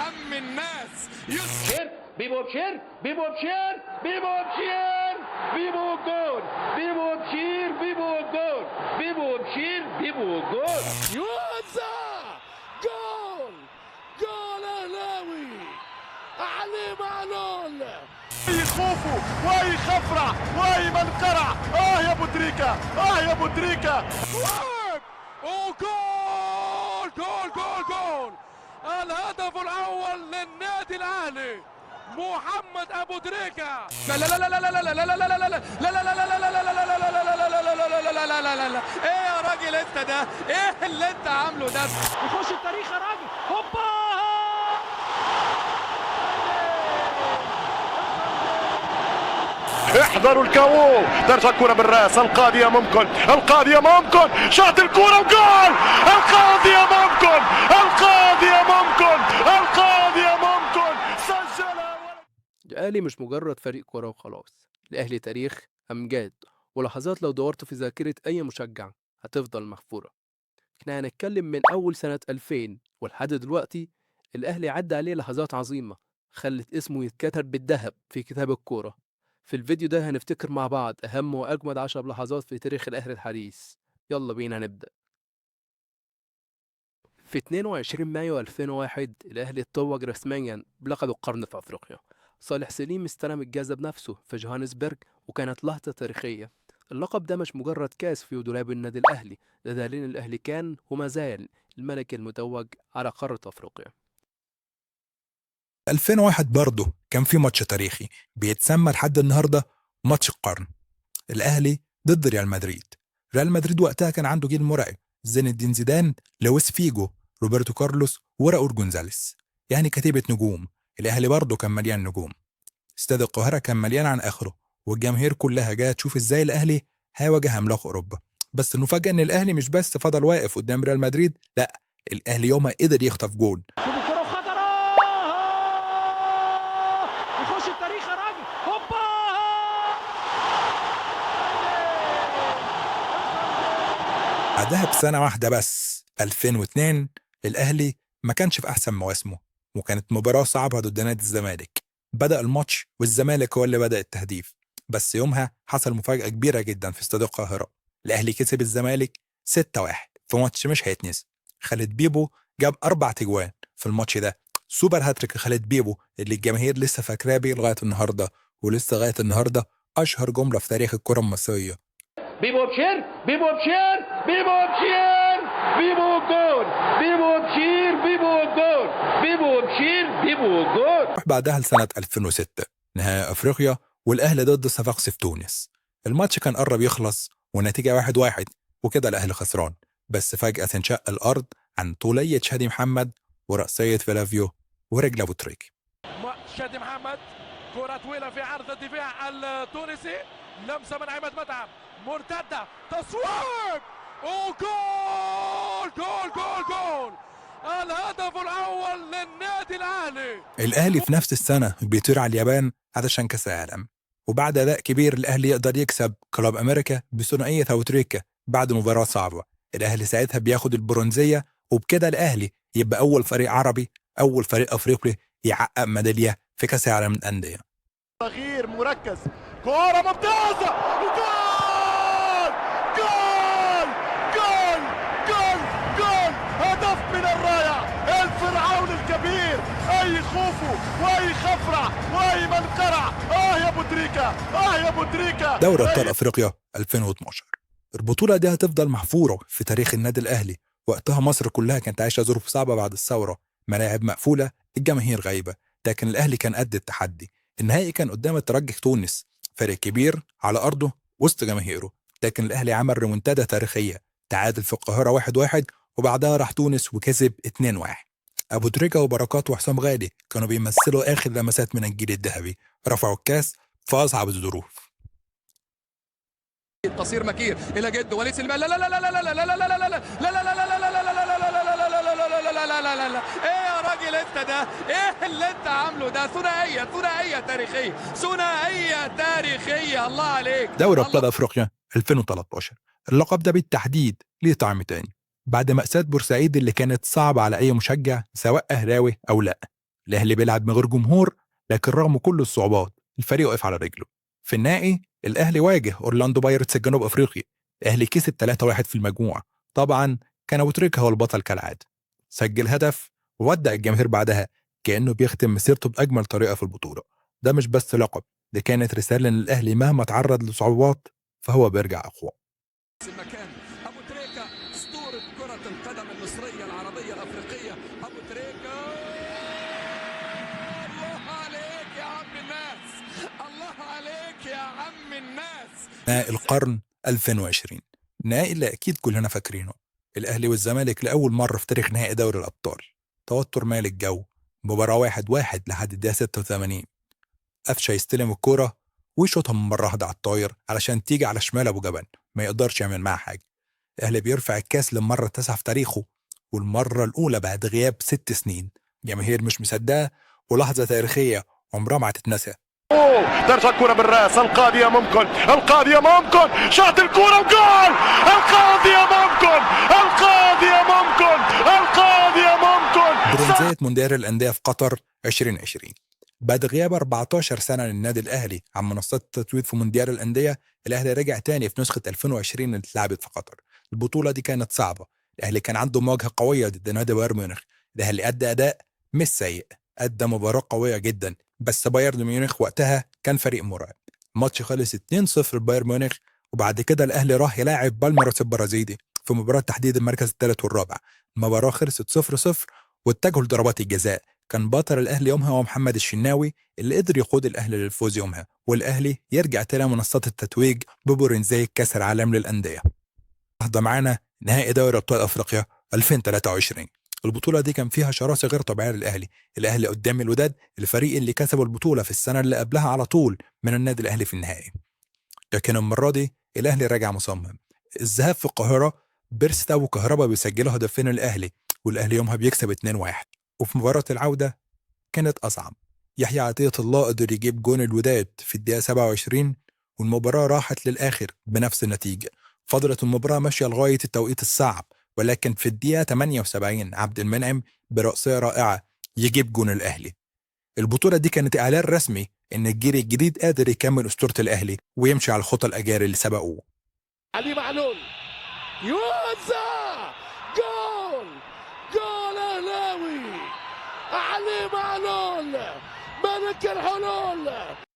عم الناس بشير بيبو بشير بيبو بشير بيبو بشير بيبو جول بيبو بشير بيبو جول بيبو بشير بيبو جول يوزع جول جول اهلاوي علي معلول. يخوفوا واي خفرع واي منقرع. يا ابو تريكه يا ابو تريكه. وجول جول جول جول الهدف الاول للنادي الاهلي محمد ابو تريكة. لا لا لا لا لا لا لا لا لا لا لا لا لا لا. ايه يا راجل انت ده؟ ايه اللي انت عامله ده؟ يخش التاريخ يا راجل. هوبا احذروا الكاو. ترجع الكرة بالراس. القاضية ممكن القاضية ممكن شاط الكرة وجول. القاضية ممكن القاضية ممكن القاضية ممكن سجلها. الأهلي مش مجرد فريق كورة وخلاص، الأهلي تاريخ، أمجاد ولحظات لو دورت في ذاكرة أي مشجع هتفضل محفورة. احنا هنتكلم من أول سنة 2000 ولحد دلوقتي. الأهلي عدى عليه لحظات عظيمة خلت اسمه يتكتب بالذهب في كتاب الكورة. في الفيديو ده هنفتكر مع بعض أهم وأجمد 10 لحظات في تاريخ الأهلي الحديث. يلا بينا نبدأ. في 22 مايو 2001 الأهلي اتوج رسميا بلقب القرن في أفريقيا. صالح سليم استلم الجائزة بنفسه في جوهانسبرج وكانت لحظة تاريخية. اللقب ده مش مجرد كاس في دولاب النادي الأهلي، ده دليل إن الأهلي كان وما زال الملك المتوج على قارة أفريقيا. 2001 برضه كان في ماتش تاريخي بيتسمى لحد النهارده ماتش القرن. الاهلي ضد ريال مدريد. ريال مدريد وقتها كان عنده جيل مرعب: زين الدين زيدان، لويس فيجو، روبرتو كارلوس، وراؤول جونزاليس، يعني كتيبة نجوم. الاهلي برضه كان مليان نجوم. استاد القاهرة كان مليان عن اخره، والجماهير كلها جايه تشوف ازاي الاهلي هيواجه عملاق اوروبا. بس المفاجأة ان الاهلي مش بس فضل واقف قدام ريال مدريد، لا، الاهلي يومها قدر يخطف جول. شوف الكرة وخطرة. يخش التاريخ يا راجل. هوبا بعدها بسنة واحدة بس 2002 الأهلي ما كانش في أحسن مواسمه، وكانت مباراة صعبة ضد نادي الزمالك. بدأ الماتش والزمالك هو اللي بدأ التهديف، بس يومها حصل مفاجأة كبيرة جدا في استاد القاهرة. الأهلي كسب الزمالك 6-1 في ماتش مش هيتنسي. خالد بيبو جاب 4 تجوان في الماتش ده، سوبر هاتريك خالد بيبو اللي الجماهير لسه فاكراه بيه لغاية النهاردة، ولسه لغاية النهاردة أشهر جملة في تاريخ الكرة المصرية. بيبو بشير بيبو بشير بيبو بشير بيبو جول بيبو بشير بيبو جول بيبو بشير بيبو جول. روح بعدها لسنة 2006 نهائي أفريقيا والأهلي ضد صفاقسي في تونس. الماتش كان قرب يخلص والنتيجة 1-1 وكده الأهلي خسران، بس فجأة انشق الأرض عن طولية شادي محمد ورأسية فلافيو ورجل أبو تريكة. شادي محمد كرة طويلة في عرض الدفاع التونسي، لمسة من عماد متعب، مرتدة، تصويب وجول جول جول جول الهدف الأول للنادي الأهلي. الأهلي في نفس السنة بيطير على اليابان علشان كأس العالم، وبعد أداء كبير الأهلي يقدر يكسب كلوب أمريكا بثنائية أبو تريكة بعد مباراة صعبة. الأهلي ساعتها بياخد البرونزية، وبكده الأهلي يبقى أول فريق عربي، أول فريق أفريقي يحقق ميدالية في كأس العالم للأندية. صغير مركز. كرة ممتازة. جول جول جول جول جول. هدف من الرائع. الفرعون الكبير. اي خوفو واي خفرع واي منقرع. يا ابو تريكة يا ابو تريكة. دوري ابطال افريقيا 2012. البطولة دي هتفضل محفورة في تاريخ النادي الاهلي. وقتها مصر كلها كانت عايشة ظروف صعبة بعد الثورة، ملاعب مقفولة، الجماهير غايبة، لكن الاهلي كان قد التحدي. النهائي كان قدام الترجي تونس، فريق كبير على ارضه وسط جماهيره، لكن الاهلي عمل ريمونتادا تاريخية، تعادل في القاهرة 1-1 وبعدها راح تونس وكسب 2-1. ابو تريكة وبركات وحسام غالي كانوا بيمثلوا اخر لمسات من الجيل الذهبي، رفعوا الكاس في اصعب الظروف. تصير مكير الى جد وليد سليمان. لا لا لا لا لا لا لا لا لا لا لا لا لا. ايه يا راجل انت ده؟ ايه اللي انت عامله ده؟ ثنائيه تاريخيه، ثنائيه تاريخيه. الله عليك. دوري ابطال افريقيا 2013. اللقب ده بالتحديد ليه طعم تاني بعد مأساة بورسعيد اللي كانت صعبة على اي مشجع سواء اهلاوي او لا. الأهلي بيلعب من غير جمهور، لكن رغم كل الصعوبات الفريق وقف على رجله. في النهائي الأهلي واجه أورلاندو بايرتس الجنوب أفريقي، الأهلي كسب 3-1 في المجموعة. طبعا كان أبو تريكة هو البطل كالعادة، سجل هدف وودع الجماهير بعدها كأنه بيختم مسيرته بأجمل طريقة في البطولة. ده مش بس لقب، دي كانت رسالة إن الأهلي مهما تعرض لصعوبات فهو بيرجع أقوى. المكان ابو تريكة اسطورة كرة القدم المصرية العربية الافريقية. ابو تريكة، الله عليك يا عم الناس، الله عليك يا عم الناس. نهائي القرن 2020، النهائي اللي أكيد كلنا فاكرينه، الأهلي والزمالك لأول مرة في تاريخ نهائي دوري الأبطال. توتر مال الجو، مباراة 1-1 لحد الدقيقة 86. قفشة يستلم الكورة ويشوطها من مرة واحدة على الطاير علشان تيجي على شمال أبو جبل، ما يقدرش يعمل معها حاجة. الأهلي بيرفع الكاس للمرة التاسعة في تاريخه، والمرة الأولى بعد غياب 6 سنين. جماهير مش مصدقة، ولحظة تاريخية عمرها ما هتتنسى. ترجع الكرة بالراس، القاضية ممكن، القاضية ممكن، شاط الكرة وجول. القاضية ممكن، القاضية ممكن، القاضية ممكن. برونزية مونديال الأندية في قطر 2020. بعد غياب 14 سنة للنادي الأهلي عن منصات التتويج في مونديال الأندية، الأهلي رجع تاني في نسخة 2020 اللي اتلعبت في قطر. البطولة دي كانت صعبة، الأهلي كان عنده مواجهة قوية ضد نادي بايرن ميونخ. الأهلي أدى أداء مش سيء، أدى مباراة قوية جدا، بس بايرن ميونخ وقتها كان فريق مرعب. الماتش خلص 2-0 لبايرن ميونخ، وبعد كده الأهلي راح يلاعب بالميراس البرازيلي في مباراة تحديد المركز الثالث والرابع. المباراة خلصت 0-0 واتجهوا لضربات الجزاء. كان بطل الأهلي يومها هو محمد الشناوي اللي قدر يقود الأهلي للفوز يومها، والأهلي يرجع تاني منصات التتويج ببرونزية كأس العالم للأندية. لحظة معانا نهائي دوري أبطال أفريقيا 2023. البطولة دي كان فيها شراسة غير طبيعية للأهلي. الأهلي قدام الوداد، الفريق اللي كسب البطولة في السنة اللي قبلها على طول من النادي الأهلي في النهائي. لكن المرة دي الأهلي راجع مصمم. الذهاب في القاهرة بيرستا وكهربا بيسجلوا هدفين الأهلي، والأهلي يومها بيكسب 2-1. وفي مباراة العودة كانت أصعب. يحيى عطية الله قدر يجيب جون الوداد في الدقيقة 27، والمباراة راحت للآخر بنفس النتيجة. فضلت المباراة ماشية لغاية التوقيت الصعب، ولكن في الدقيقة 78 عبد المنعم برأسية رائعة يجيب جون الأهلي. البطولة دي كانت إعلان رسمي إن الجيل الجديد قادر يكمل أسطورة الأهلي ويمشي على الخطى الأجيال اللي سبقوه. علي معلول يوزع جول، جول أهلاوي. علي معلول ملك الحلول.